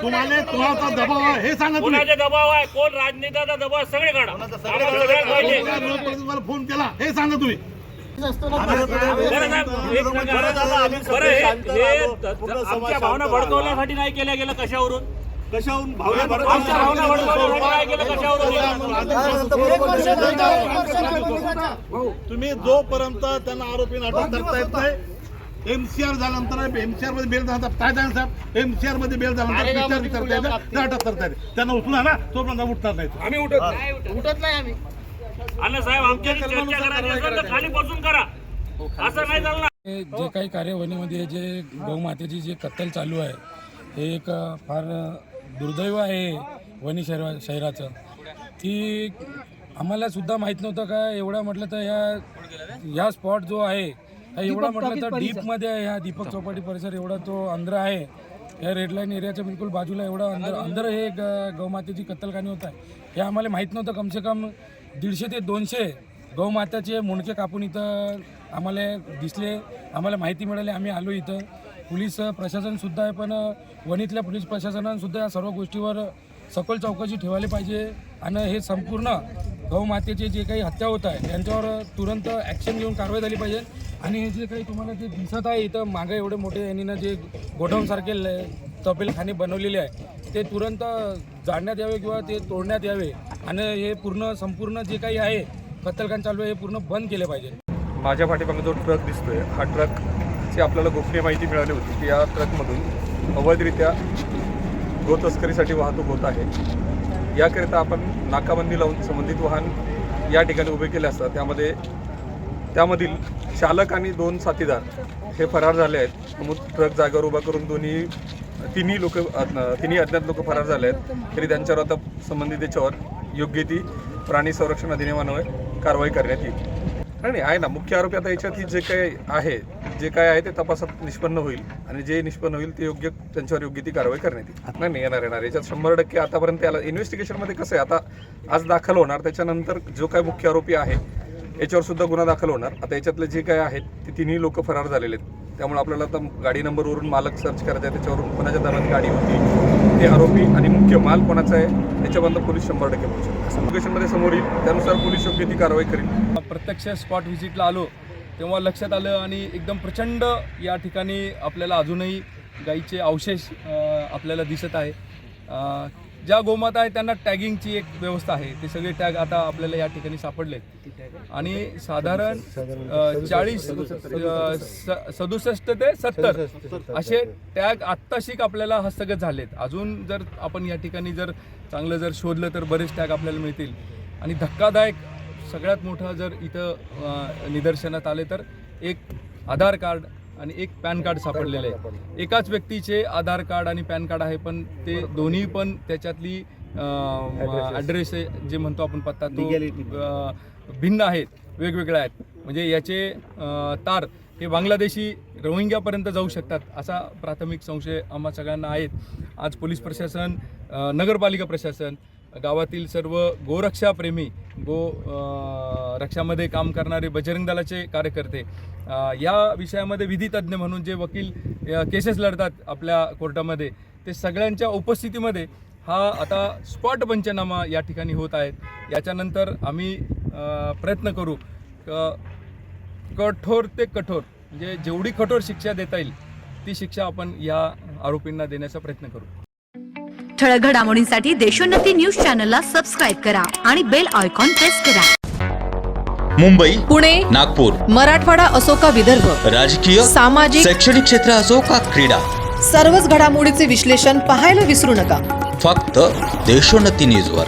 तुम्हाला दबाव आहे हे सांगा. कोणाचा दबाव आहे, कोण राजनेत्याचा दबाव, सगळे काढा. मला फोन केला हे सांगा तुम्ही. आमच्या भावना भडकवण्यासाठी नाही केल्या गेलं. कशावरून भावना तुम्ही जोपर्यंत त्यांना आरोपी अटक करता येत नाही, MCR झाल्यानंतर MCR मध्ये बेल झाला काय झालं साहेब, MCR मध्ये बेल झाल्यानंतर अटक करता येते. त्यांना उचलून ना तोपर्यंत उठणार नाही. आम्ही उठत नाही. आम्ही अण्णा साहेब आमच्याशी चर्चा करायची असेल तर खाली बसून करा, असं नाही चालणार. जे काही कार्यवाहीमध्ये जे गौमातेची जे कत्तल चालू आहे हे एक फार दुर्दैव आहे वणी शहराचं, की आम्हाला सुद्धा माहीत नव्हतं का एवढा म्हटलं तर ह्या स्पॉट जो आहे एवढा म्हटलं तर डीपमध्ये आहे. ह्या दीपक चौपाटी परिसर एवढा तो अंदर आहे. या रेड लाईन एरियाच्या बिलकुल बाजूला एवढा अंदर हे गौमातेची कत्तलखानी होत आहे हे आम्हाला माहीत नव्हतं. कमसे कम 150 ते 200 गौमाताचे मुंडके कापून इथं आम्हाला दिसले, आम्हाला माहिती मिळाली. आम्ही आलो इथं. पोलीस प्रशासनसुद्धा आहे, पण वणीतल्या पोलीस प्रशासनानंसुद्धा या सर्व गोष्टीवर सखोल चौकशी ठेवायला पाहिजे आणि हे संपूर्ण गौमातेचे जे काही हत्या होत आहे यांच्यावर तुरंत ॲक्शन घेऊन कारवाई झाली पाहिजे. आणि हे जे काही तुम्हाला जे दिसत आहे इथं मागं एवढे मोठे यांनी जे गोडाऊनसारखे तपेलखाने बनवलेले आहे ते तुरंत जाळण्यात यावे किंवा ते तोडण्यात यावे आणि हे संपूर्ण जे काही आहे कत्तलखाना चालू आहे हे पूर्ण बंद केले पाहिजे. माझ्या पाठीमागे जो ट्रक दिसतोय हा ट्रकची आपल्याला गोपनीय माहिती मिळाली होती की या ट्रकमधून अवैधरित्या गो तस्करीसाठी वाहतूक होत आहे. याकरिता आपण नाकाबंदी लावून संबंधित वाहन या ठिकाणी उभे केले असतात. त्यामधील चालक आणि 2 साथीदार हे फरार झाले आहेत. मग ट्रक जागेवर उभा करून तिन्ही अज्ञात लोक फरार झाले आहेत. तरी त्यांच्यावर आता संबंधित त्याच्यावर योग्य ती प्राणी संरक्षण अधिनियमान्वये कारवाई करण्यात येईल. आणि आहे ना मुख्य आरोपी आता याच्यात जे काय आहे ते तपासात निष्पन्न होईल आणि जे निष्पन्न होईल ते त्यांच्यावर योग्य ती कारवाई करण्यात येईल. नाही येणार याच्यात 100% आतापर्यंत याला इन्व्हेस्टिगेशनमध्ये कसं आहे आता आज दाखल होणार, त्याच्यानंतर जो काय मुख्य आरोपी आहे याच्यावर सुद्धा गुन्हा दाखल होणार. आता याच्यातले जे काय आहेत ते तिन्ही लोक फरार झालेले आहेत. त्यामुळे आपल्याला आता गाडी नंबरवरून मालक सर्च करायचा आहे, त्याच्यावरून कोणाच्या दारात गाडी होती, ते आरोपी आणि मुख्य माल कोणाचा आहे याच्याबद्दल पोलीस 100% पोहोचेल. लोकेशनमध्ये समोर येईल त्यानुसार पोलीस योग्य ती कारवाई करेल. प्रत्यक्ष स्पॉट व्हिजिटला आलो तेव्हा लक्षात आलं आणि एकदम प्रचंड या ठिकाणी आपल्याला अजूनही गाईचे अवशेष आपल्याला दिसत आहे. ज्या गोमाता आहेत त्यांना टॅगिंगची एक व्यवस्था आहे. ते सगळे टॅग आता आपल्याला या ठिकाणी सापडले आणि साधारण 40, 67 ते 70 असे टॅग आत्ताशिक आपल्याला हस्तगत झालेत. अजून जर आपण या ठिकाणी जर चांगलं शोधलं तर बरेच टॅग आपल्याला मिळतील. आणि धक्कादायक सगळ्यात मोठं जर इथं निदर्शनात आले तर एक आधार कार्ड आणि एक पॅन कार्ड सापडलेलं आहे. एकाच व्यक्तीचे आधार कार्ड आणि पॅन कार्ड आहे, पण ते दोन्ही पण त्याच्यातली ॲड्रेस जे म्हणतो आपण पत्ता तो भिन्न आहेत, वेगवेगळे आहेत. म्हणजे याचे तार हे बांगलादेशी रोहिंग्यापर्यंत जाऊ शकतात असा प्राथमिक संशय आम्हा सगळ्यांना आहेत. आज पोलीस प्रशासन, नगरपालिका प्रशासन, गावातील सर्व गोरक्षाप्रेमी, रक्षामध्ये काम करणारे बजरंग दलाचे कार्यकर्ते, या विषयामध्ये विधितज्ञ म्हणून जे वकील केसेस लढतात आपल्या कोर्टामध्ये, ते सगळ्यांच्या उपस्थितीमध्ये हा आता स्पॉट पंचनामा या ठिकाणी होत आहेत. याच्यानंतर आम्ही प्रयत्न करू कठोर ते कठोर, म्हणजे जेवढी कठोर शिक्षा देता येईल ती शिक्षा आपण या आरोपींना देण्याचा प्रयत्न करू. ठळक घडामोडींसाठी देशोन्नती न्यूज चॅनलला सबस्क्राईब करा आणि बेल आयकॉन प्रेस करा. मुंबई, पुणे, नागपूर, मराठवाडा असो का विदर्भ, राजकीय, सामाजिक, शैक्षणिक क्षेत्र असो का क्रीडा, सर्वच घडामोडीचे विश्लेषण पाहायला विसरू नका. फक्त देशोन्नती न्यूजवर.